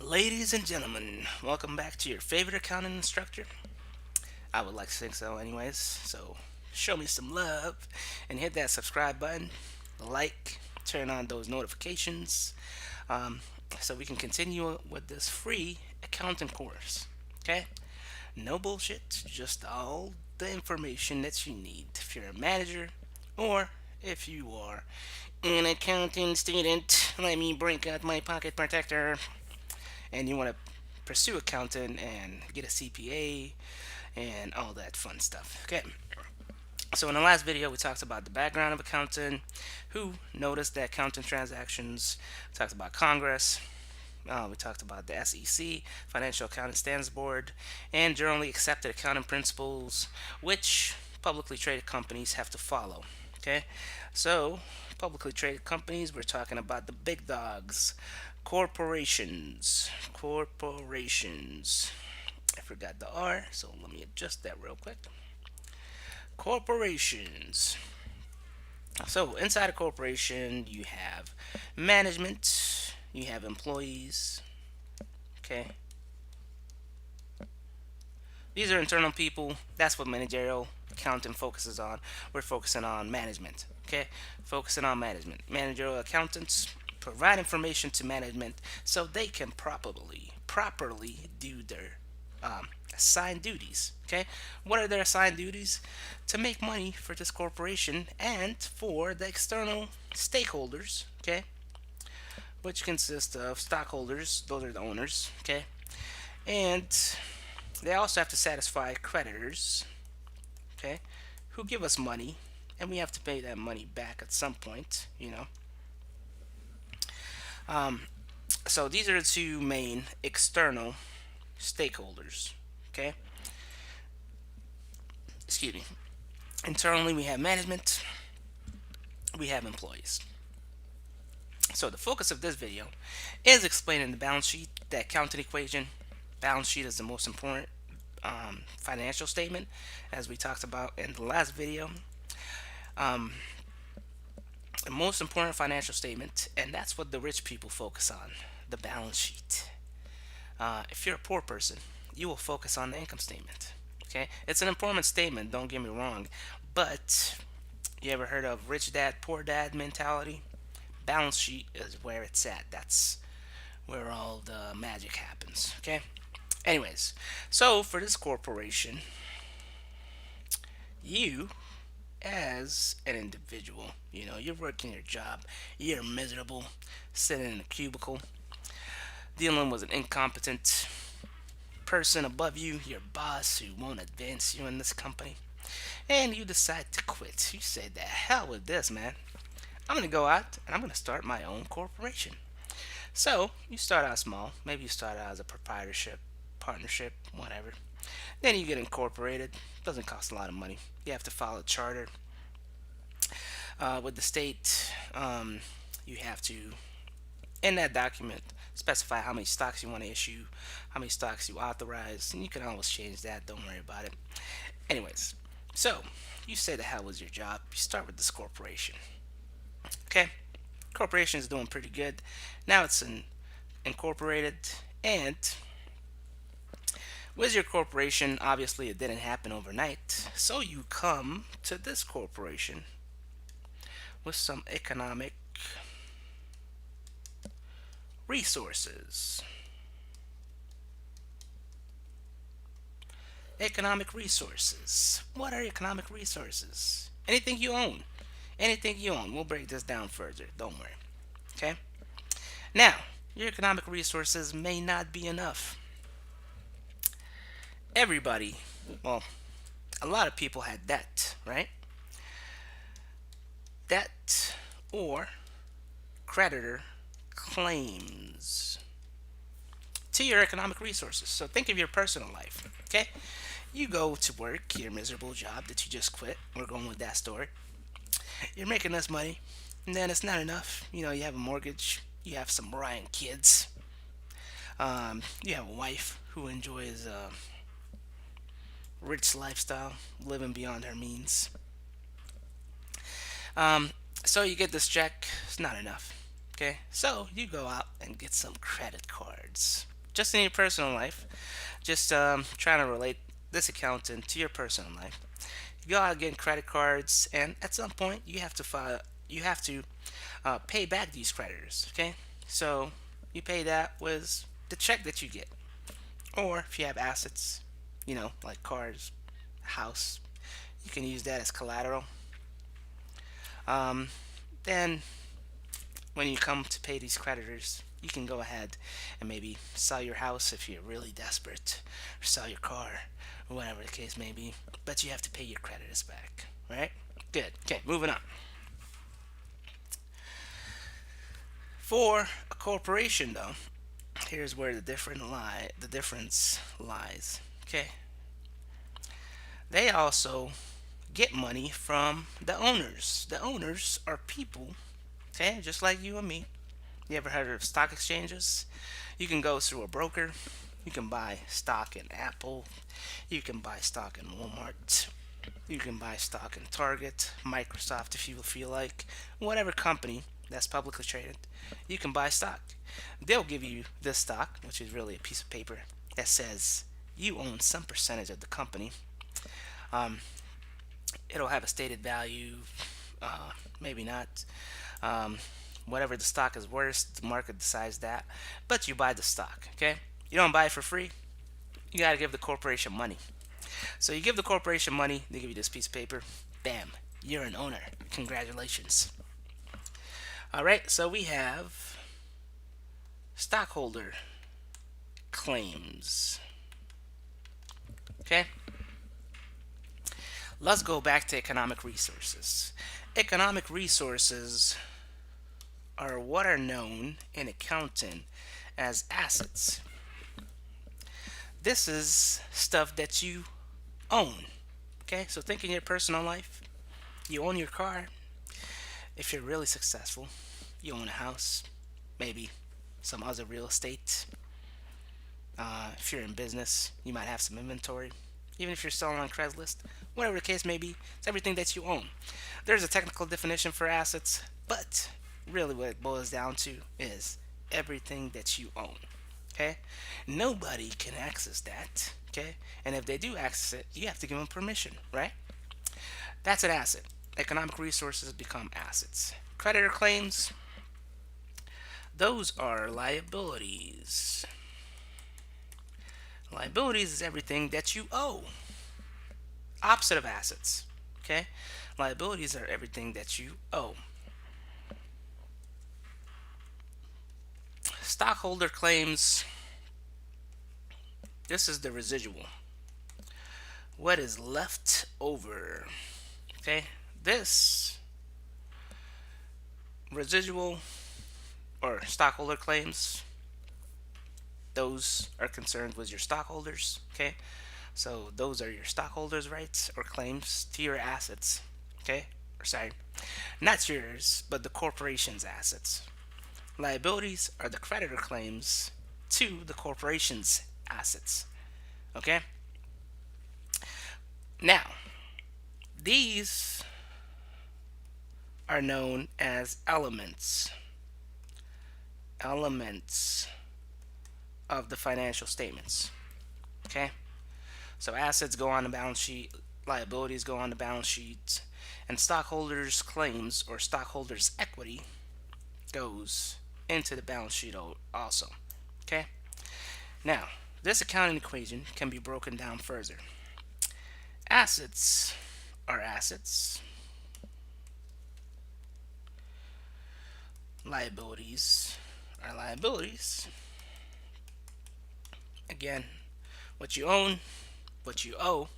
Ladies and gentlemen, welcome back to your favorite accounting instructor. I would like to think so, anyways. So, show me some love and hit that subscribe button, like, turn on those notifications, um, so we can continue with this free accounting course. Okay? No bullshit, just all the information that you need if you're a manager or if you are an accounting student. Let me break out my pocket protector and you want to pursue accounting and get a CPA and all that fun stuff. Okay. So in the last video, we talked about the background of accounting, who noticed the accounting transactions, we talked about Congress, we talked about the SEC, Financial Accounting Standards Board, and generally accepted accounting principles, which publicly traded companies have to follow. Okay, so publicly traded companies, we're talking about the big dogs, corporations. Corporations. I forgot the R, so let me adjust that real quick. Corporations. So inside a corporation, you have management, you have employees. Okay, these are internal people. That's what managerial accounting focuses on. We're focusing on management. Okay, focusing on management. Managerial accountants provide information to management so they can properly do their assigned duties. Okay, what are their assigned duties? To make money for this corporation and for the external stakeholders. Okay, which consist of stockholders. Those are the owners. Okay, and they also have to satisfy creditors, okay, who give us money, and we have to pay that money back at some point. Um, so these are the two main external stakeholders, okay? Excuse me. Internally, we have management, we have employees. So the focus of this video is explaining the balance sheet, the accounting equation. Balance sheet is the most important financial statement, as we talked about in the last video. Um, the most important financial statement, and that's what the rich people focus on, the balance sheet. If you're a poor person, you will focus on the income statement. Okay, it's an important statement, don't get me wrong, but you ever heard of rich dad, poor dad mentality? Balance sheet is where it's at. That's where all the magic happens. Okay. Anyways, so for this corporation, you as an individual, you're working your job, you're miserable, sitting in a cubicle, dealing with an incompetent person above you, your boss who won't advance you in this company, and you decide to quit. You say, the hell with this, man. I'm going to go out and I'm going to start my own corporation. So you start out small. Maybe you start out as a proprietorship, partnership, whatever. Then you get incorporated. Doesn't cost a lot of money. You have to file a charter with the state. You have to, in that document, specify how many stocks you want to issue, how many stocks you authorize, and you can always change that. Don't worry about it. Anyways, so you say the hell was your job. You start with this corporation. Okay, corporation is doing pretty good. Now it's incorporated, and with your corporation, obviously it didn't happen overnight. So you come to this corporation with some economic resources. Economic resources. What are economic resources? Anything you own. Anything you own. We'll break this down further. Don't worry. Okay? Now, your economic resources may not be enough. Everybody, well, a lot of people had debt, right? Debt or creditor claims to your economic resources. So think of your personal life, okay? You go to work, your miserable job that you just quit. We're going with that story. You're making this money, and then it's not enough. You have a mortgage, you have some Ryan kids, you have a wife who enjoys a rich lifestyle, living beyond her means. Um, so you get this check, it's not enough. Okay, so you go out and get some credit cards. just in your personal life, just trying to relate this accountant to your personal life. You go out getting credit cards, and at some point you have to pay back these creditors. Okay, so you pay that with the check that you get, or if you have assets, like cars, house, you can use that as collateral. Um, then when you come to pay these creditors, you can go ahead and maybe sell your house if you're really desperate, or sell your car, or whatever the case may be. But you have to pay your creditors back, right? Good. Okay, moving on. For a corporation, though, here's where the difference lies. Okay, they also get money from the owners. The owners are people, okay, just like you and me. You ever heard of stock exchanges? You can go through a broker. You can buy stock in Apple. You can buy stock in Walmart. You can buy stock in Target, Microsoft if you feel like. Whatever company that's publicly traded, you can buy stock. They'll give you this stock, which is really a piece of paper that says you own some percentage of the company. Um, it'll have a stated value, maybe not. Um, Whatever the stock is worth, the market decides that. But you buy the stock, okay? You don't buy it for free. You got to give the corporation money. So you give the corporation money, they give you this piece of paper. Bam, you're an owner. Congratulations. All right, so we have stockholder claims. Okay? Let's go back to economic resources. Economic resources are what are known in accounting as assets. This is stuff that you own. Okay, so think in your personal life. You own your car. If you're really successful, you own a house, maybe some other real estate. If you're in business, you might have some inventory. Even if you're selling on Craigslist, whatever the case may be, it's everything that you own. There's a technical definition for assets, but really what it boils down to is everything that you own. Okay? Nobody can access that. Okay? And if they do access it, you have to give them permission, right? That's an asset. Economic resources become assets. Creditor claims, those are liabilities. Liabilities is everything that you owe. Opposite of assets. Okay? Liabilities are everything that you owe. Stockholder claims, this is the residual. What is left over? Okay? This residual or stockholder claims, those are concerned with your stockholders. Okay? So those are your stockholders' rights or claims to your assets. Okay? Or sorry, not yours, but the corporation's assets. Liabilities are the creditor claims to the corporation's assets. Okay? Now, these are known as elements. Elements of the financial statements. Okay? So assets go on the balance sheet, liabilities go on the balance sheet, and stockholders' claims or stockholders' equity goes into the balance sheet also. Okay? Now, this accounting equation can be broken down further. Assets are assets. Liabilities are liabilities. Again, what you own, what you owe.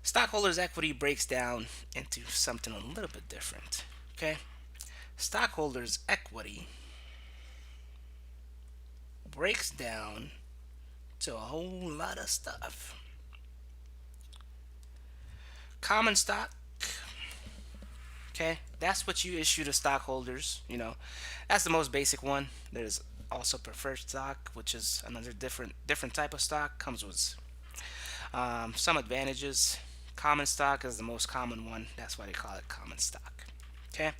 Stockholders' equity breaks down into something a little bit different. Okay? Stockholders' equity breaks down to a whole lot of stuff. Common stock, okay, that's what you issue to stockholders. That's the most basic one. There's also preferred stock, which is another different type of stock. Comes with some advantages. Common stock is the most common one. That's why they call it common stock. Okay.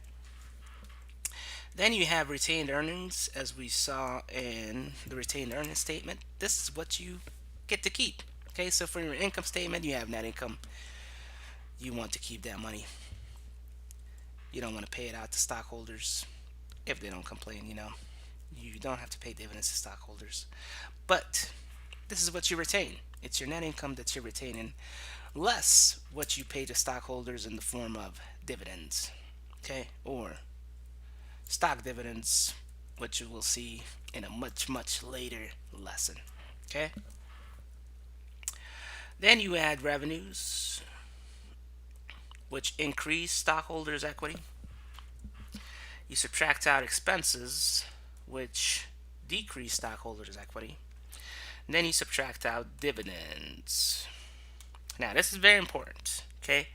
Then you have retained earnings, as we saw in the retained earnings statement. This is what you get to keep. Okay, so for your income statement, you have net income. You want to keep that money. You don't want to pay it out to stockholders if they don't complain. You don't have to pay dividends to stockholders. But this is what you retain. It's your net income that you're retaining, less what you pay to stockholders in the form of dividends. Okay, or stock dividends, which you will see in a much, much later lesson. Okay, then you add revenues, which increase stockholders' equity. You subtract out expenses, which decrease stockholders' equity. And then you subtract out dividends. Now, this is very important. Okay,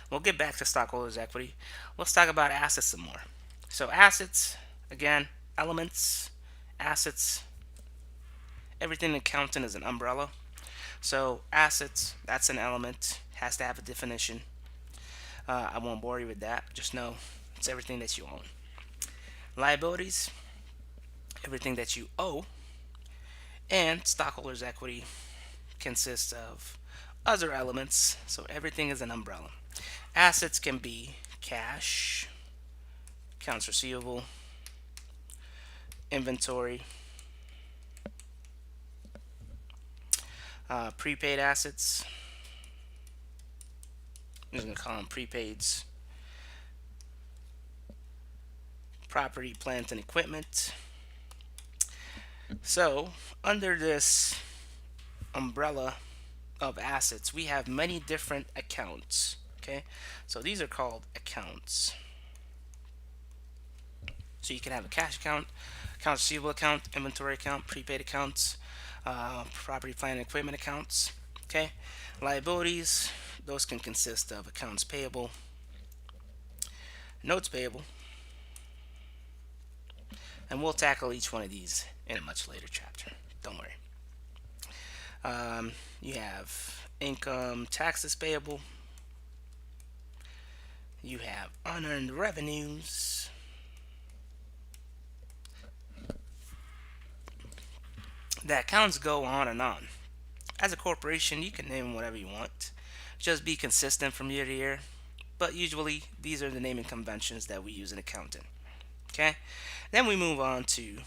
we'll get back to stockholders' equity. Let's talk about assets some more. So, assets, again, elements, assets, everything in accounting is an umbrella. So, assets, that's an element, has to have a definition. I won't bore you with that. Just know it's everything that you own. Liabilities, everything that you owe. And stockholders' equity consists of other elements, so everything is an umbrella. Assets can be cash, accounts receivable, inventory, prepaid assets. I'm just going to call them prepaids. Property, plant, and equipment. So, under this umbrella of assets, we have many different accounts. Okay, so these are called accounts. So you can have a cash account, accounts receivable account, inventory account, prepaid accounts, property, plant, and equipment accounts. Okay, liabilities, those can consist of accounts payable, notes payable, and we'll tackle each one of these in a much later chapter. Don't worry. You have income taxes payable. You have unearned revenues. The accounts go on and on. As a corporation, you can name whatever you want. Just be consistent from year to year. But usually, these are the naming conventions that we use in accounting. Okay? Then we move on to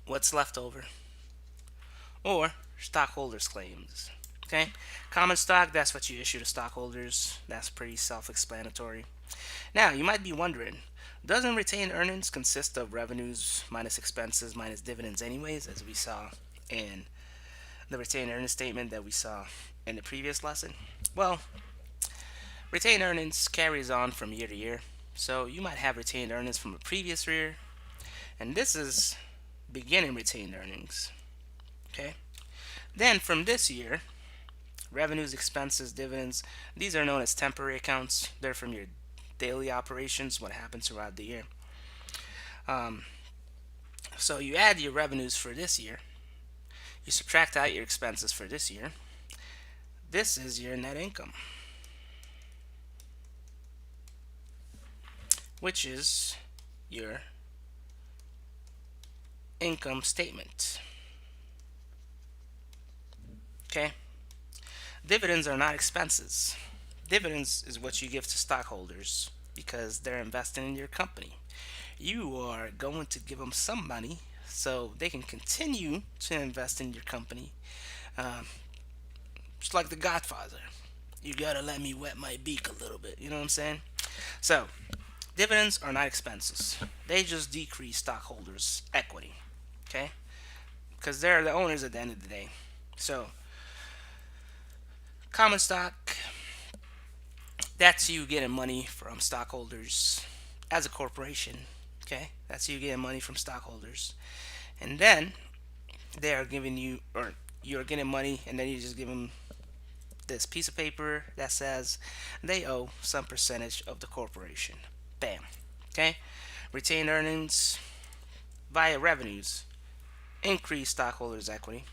what's left over, or stockholders' claims. Okay? Common stock, that's what you issue to stockholders. That's pretty self-explanatory. Now, you might be wondering, doesn't retained earnings consist of revenues minus expenses minus dividends anyways, as we saw in the retained earnings statement that we saw in the previous lesson? Well, retained earnings carries on from year to year. So you might have retained earnings from a previous year, and this is beginning retained earnings. Okay? Then from this year, revenues, expenses, dividends, these are known as temporary accounts. They're from your daily operations, what happens throughout the year. So you add your revenues for this year, you subtract out your expenses for this year. This is your net income, which is your income statement. Okay? Dividends are not expenses. Dividends is what you give to stockholders because they're investing in your company. You are going to give them some money so they can continue to invest in your company. Just like the Godfather. You gotta let me wet my beak a little bit. You know what I'm saying? So, dividends are not expenses. They just decrease stockholders' equity. Okay? Because they're the owners at the end of the day. So, common stock, that's you getting money from stockholders as a corporation. Okay? That's you getting money from stockholders. And then they are giving you, or you're getting money, and then you just give them this piece of paper that says they owe some percentage of the corporation. Bam. Okay? Retained earnings via revenues increase stockholders' equity.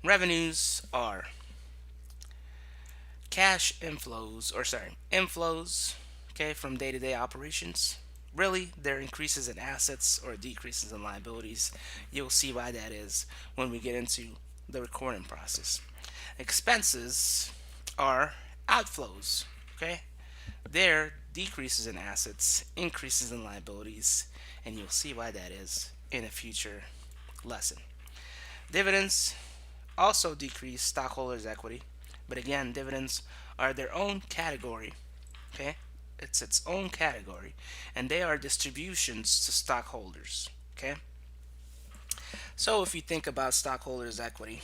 Revenues are inflows, okay, from day-to-day operations. really they're increases in assets or decreases in liabilities. You'll see why that is when we get into the recording process. Expenses are outflows, okay? They're decreases in assets, increases in liabilities, and you'll see why that is in a future lesson. Dividends also decrease stockholders' equity, but again, dividends are their own category, okay? It's its own category, and they are distributions to stockholders, okay? So if you think about stockholders' equity,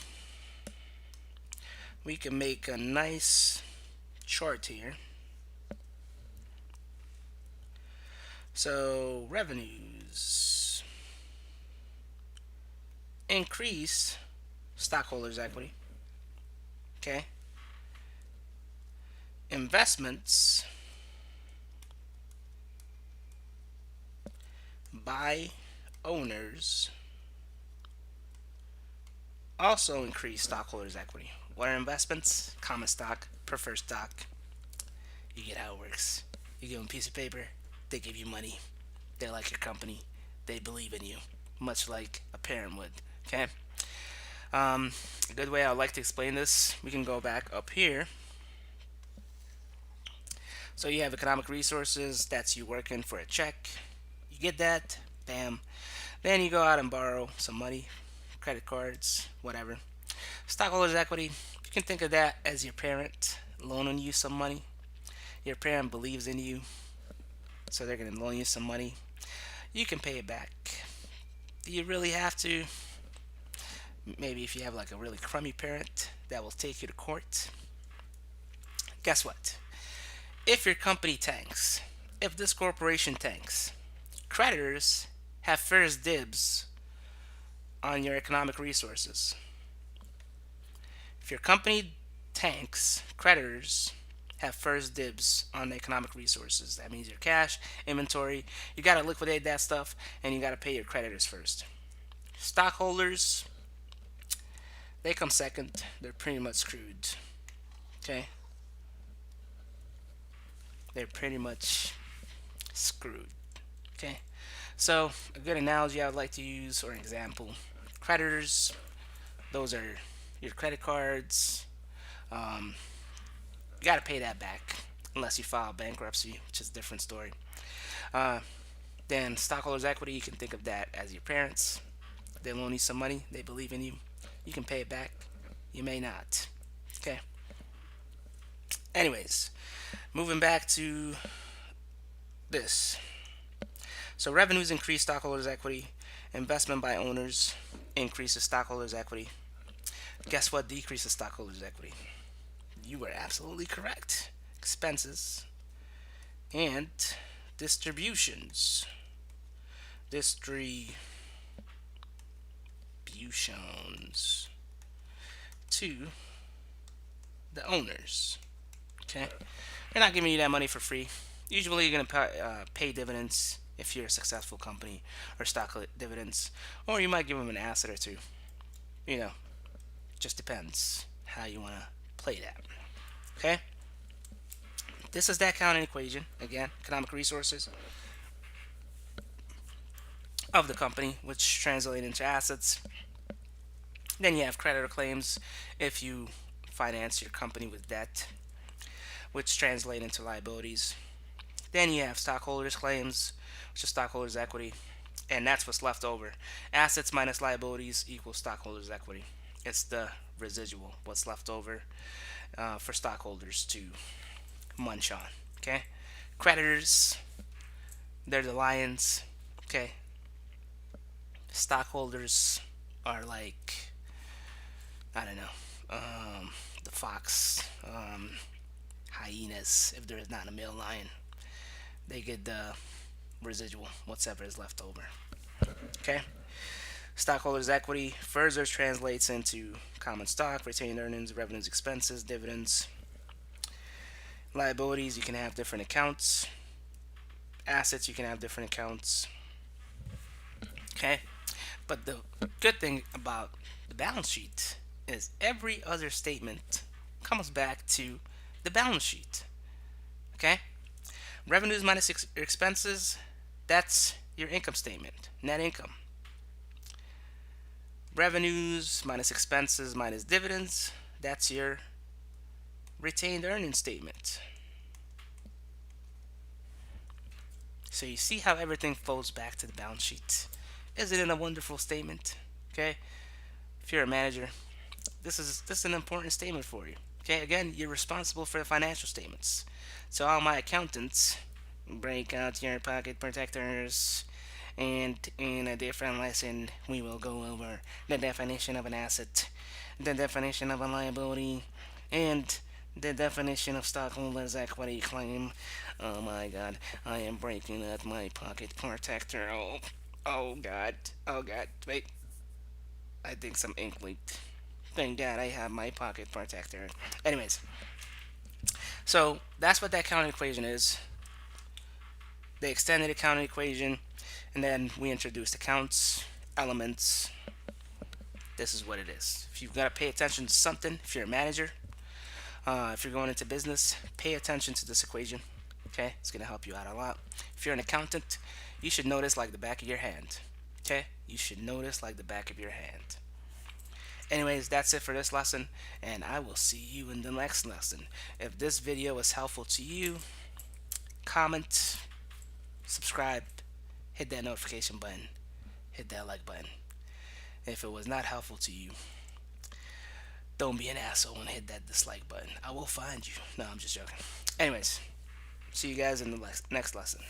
we can make a nice chart here. So revenues increase stockholders' equity, okay? Investments by owners also increase stockholders' equity. What are investments? Common stock, preferred stock. You get how it works. You give them a piece of paper, they give you money. They like your company, they believe in you, much like a parent would. Okay. A good way I like to explain this, we can go back up here. So you have economic resources. That's you working for a check. You get that, bam. Then you go out and borrow some money, credit cards, whatever. Stockholders' equity, you can think of that as your parent loaning you some money. Your parent believes in you, so they're going to loan you some money. You can pay it back. Do you really have to? Maybe if you have like a really crummy parent that will take you to court. Guess what? If your company tanks, if this corporation tanks, creditors have first dibs on your economic resources. If your company tanks, creditors have first dibs on the economic resources. That means your cash, inventory. You got to liquidate that stuff and you got to pay your creditors first. Stockholders, they come second. They're pretty much screwed. Okay? They're pretty much screwed. Okay? So, a good analogy I would like to use or an example, creditors, those are your credit cards. You got to pay that back unless you file bankruptcy, which is a different story. Uh, then stockholders' equity, you can think of that as your parents. They loan you some money. They believe in you. You can pay it back. You may not. Okay. Anyways, moving back to this. So revenues increase stockholders' equity. Investment by owners increases stockholders' equity. Guess what decreases stockholders' equity? You were absolutely correct. Expenses and distributions. Distributions to the owners. Okay? They're not giving you that money for free. Usually you're going to pay dividends if you're a successful company, or stock dividends, or you might give them an asset or two. You know, just depends how you want to play that. Okay? This is that accounting equation. Again, economic resources of the company, which translate into assets. Then you have creditor claims if you finance your company with debt, which translate into liabilities. Then you have stockholders claims, which is stockholders equity, and that's what's left over. Assets minus liabilities equals stockholders equity. It's the residual, what's left over for stockholders to munch on. Okay, creditors, they're the lions. Okay, stockholders are like, I don't know, the fox, hyenas. If there is not a male lion, they get the residual, whatever is left over. Okay. Stockholders' equity further translates into common stock, retained earnings, revenues, expenses, dividends. Liabilities, you can have different accounts. Assets, you can have different accounts. Okay. But the good thing about the balance sheet is every other statement comes back to the balance sheet. Okay? Revenues minus expenses, That's your income statement, net income. Revenues minus expenses minus dividends, that's your retained earnings statement. So you see how everything flows back to the balance sheet. Isn't it a wonderful statement? Okay? If you're a manager, this is an important statement for you. Okay? Again, you're responsible for the financial statements. So all my accountants, break out your pocket protectors, and in a different lesson we will go over the definition of an asset, the definition of a liability, and the definition of stockholders equity claim. Oh my god, I am breaking out my pocket protector. Oh god, oh god, wait, I think some ink leaked. Thank god I have my pocket protector. Anyways, so that's what that accounting equation is, the extended accounting equation. And then we introduced accounts, elements. This is what it is. If you've got to pay attention to something, if you're a manager, if you're going into business, pay attention to this equation. Okay, it's gonna help you out a lot. If you're an accountant, you should know this like the back of your hand. Okay, you should know this like the back of your hand. Anyways, that's it for this lesson, and I will see you in the next lesson. If this video was helpful to you, comment, subscribe, hit that notification button, hit that like button. If it was not helpful to you, don't be an asshole and hit that dislike button. I will find you. No, I'm just joking. Anyways, see you guys in the next lesson.